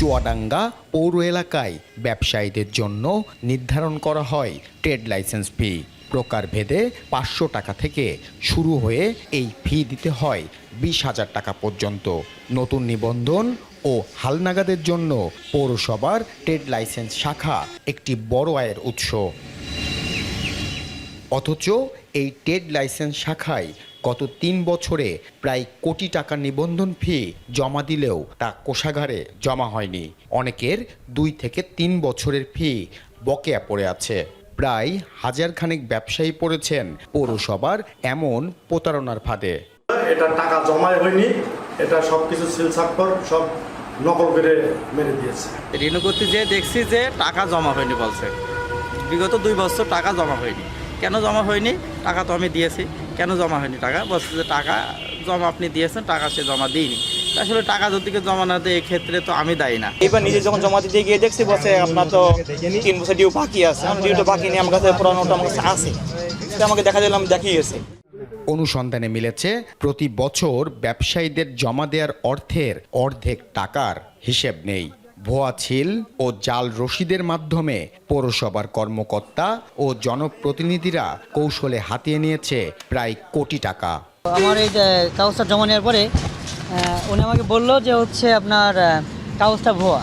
চুয়াডাঙ্গা পৌর এলাকায় ব্যবসায়ীদের জন্য নির্ধারণ করা হয় ট্রেড লাইসেন্স ফি। প্রকারভেদে 500 টাকা থেকে শুরু হয়ে এই ফি দিতে হয় 20,000 টাকা পর্যন্ত। নতুন নিবন্ধন ও হালনাগাদের জন্য পৌরসভার ট্রেড লাইসেন্স শাখা একটি বড় আয়ের উৎস। অথচ এই ট্রেড লাইসেন্স শাখায় গত 3 বছরে প্রায় কোটি টাকার নিবন্ধন ফি জমা দিলেও তা কোষাগারে জমা হয়নি। অনেকের 2 থেকে 3 বছরের ফি বকেয়া পড়ে আছে। প্রায় হাজারখানেক ব্যবসায়ী পড়েছেন পৌরসভার এমন প্রতারণার ফাঁদে। এটা টাকা জমাই হয়নি, এটা সবকিছু সিলসাক্ষর সব নকল করে মেরে দিয়েছে। রিনিউ করতে যেয়ে দেখছি যে টাকা জমা হয়নি বলছে। বিগত 2 বছর টাকা জমা হয়নি। কেন জমা হয়নি? টাকা তো আমি দিয়েছি। কেন জমা হয়নি টাকা? বলছে যে টাকা জমা আপনি দিয়েছেন, টাকা সে জমা দিইনি। আসলে টাকা যদি জমা না দেয় এক্ষেত্রে তো আমি দায়ী না। এবার নিজে যখন জমা দিতে গিয়ে দেখছি বসে আপনার তো 3 বছর ডিউ বাকি আছে। ডিউটা বাকি নিয়ে আমার কাছে পুরানোটা আমার কাছে আছে, সেটা আমাকে দেখা দিলাম, দেখিয়েছে। অনুসন্ধানে মিলেছে প্রতি বছর ব্যবসায়ীদের জমা দেওয়ার অর্থের অর্ধেক টাকার হিসেব নেই। ভুয়া ছিল ও জাল রসিদের মাধ্যমে পৌরসভার কর্মকর্তা ও জনপ্রতিনিধিরা কৌশলে হাতিয়ে নিয়েছে প্রায় কোটি টাকা। আমার এই কাগজটা জমা নেওয়ার পরে উনি আমাকে বললো যে হচ্ছে আপনার কাগজটা ভুয়া।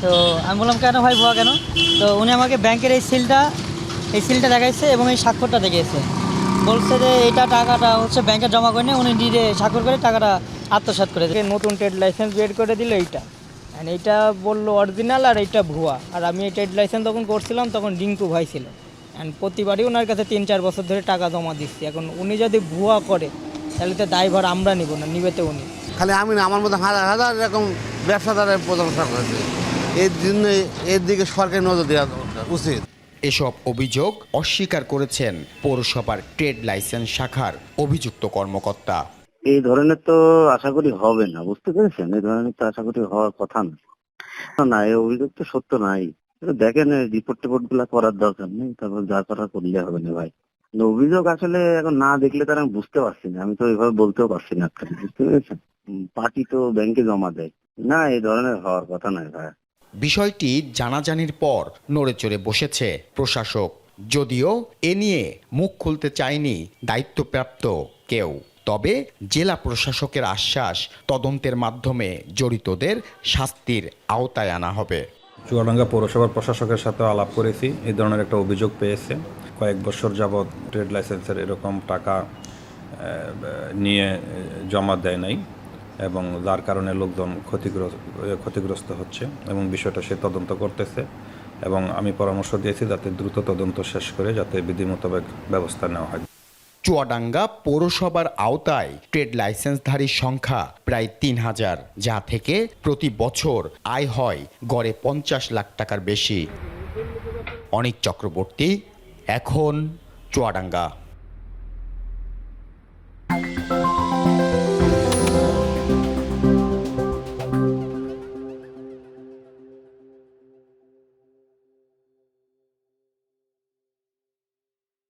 তো আমি বললাম কেন ভাই ভুয়া কেন? তো উনি আমাকে ব্যাংকের এই সিলটা দেখাইছে এবং এই স্বাক্ষরটা দেখিয়েছে। বলছে যে এইটা টাকাটা হচ্ছে ব্যাংকে জমা করে নিয়ে উনি নিজে স্বাক্ষর করে টাকাটা আত্মসাৎ করে নতুন ট্রেড লাইসেন্স বের করে দিল এইটা। এইটা বললো অরিজিনাল আর এইটা ভুয়া। আর আমি এই ট্রেড লাইসেন্স তখন করছিলাম তখন ডিঙ্কু ভাই ছিল। প্রতিবারই ওনার কাছে 3-4 বছর ধরে টাকা জমা দিচ্ছি। এখন উনি যদি ভুয়া করে তাহলে তো দায়ভার আমরা নিব না, নিবে তো উনি। খালি আমি না, আমার মতো হাজার হাজার এরকম ব্যবসাদারের প্রশংসা করেছে। এর জন্য এর দিকে সরকারি নজর দেওয়া উচিত। এসব অভিযোগ অস্বীকার করেছেন পৌরসভার ট্রেড লাইসেন্স শাখার অভিযুক্ত কর্মকর্তা। এই ধরনের তো আশা করি হবে না, বুঝতে পেরেছেন? এই ধরনের তো আশা করি হওয়ার কথা না। এই অভিযোগ তো সত্য নাই। দেখেন রিপোর্ট গুলা করার দরকার নেই, তারপর যা করার করলে হবে না ভাই। অভিযোগ আসলে এখন না দেখলে তারা আমি বুঝতে পারছি না, আমি তো এইভাবে বলতেও পারছি না, বুঝতে পেরেছেন? পার্টি তো ব্যাংকে জমা দেয় না, এই ধরনের হওয়ার কথা নয় ভাই। বিষয়টি জানাজানির পর নড়েচড়ে বসেছে প্রশাসক, যদিও এ নিয়ে মুখ খুলতে চায়নি দায়িত্বপ্রাপ্ত কেউ। তবে জেলা প্রশাসকের আশ্বাস, তদন্তের মাধ্যমে জড়িতদের শাস্তির আওতায় আনা হবে। চুয়াডাঙ্গা পৌরসভার প্রশাসকের সাথে আলাপ করেছি, এই ধরনের একটা অভিযোগ পেয়েছে। কয়েক বছর যাবৎ ট্রেড লাইসেন্সের এরকম টাকা নিয়ে জমা দেয় নাই এবং যার কারণে লোকজন ক্ষতিগ্রস্ত হচ্ছে এবং বিষয়টা সে তদন্ত করতেছে এবং আমি পরামর্শ দিয়েছি যাতে দ্রুত তদন্ত শেষ করে যাতে বিধি মোতাবেক ব্যবস্থা নেওয়া হয়। চুয়াডাঙ্গা পৌরসভার আওতায় ট্রেড লাইসেন্সধারীর সংখ্যা প্রায় 3,000, যা থেকে প্রতি বছর আয় হয় গড়ে 50 লাখ টাকার বেশি। অনিক চক্রবর্তী, এখন চুয়াডাঙ্গা।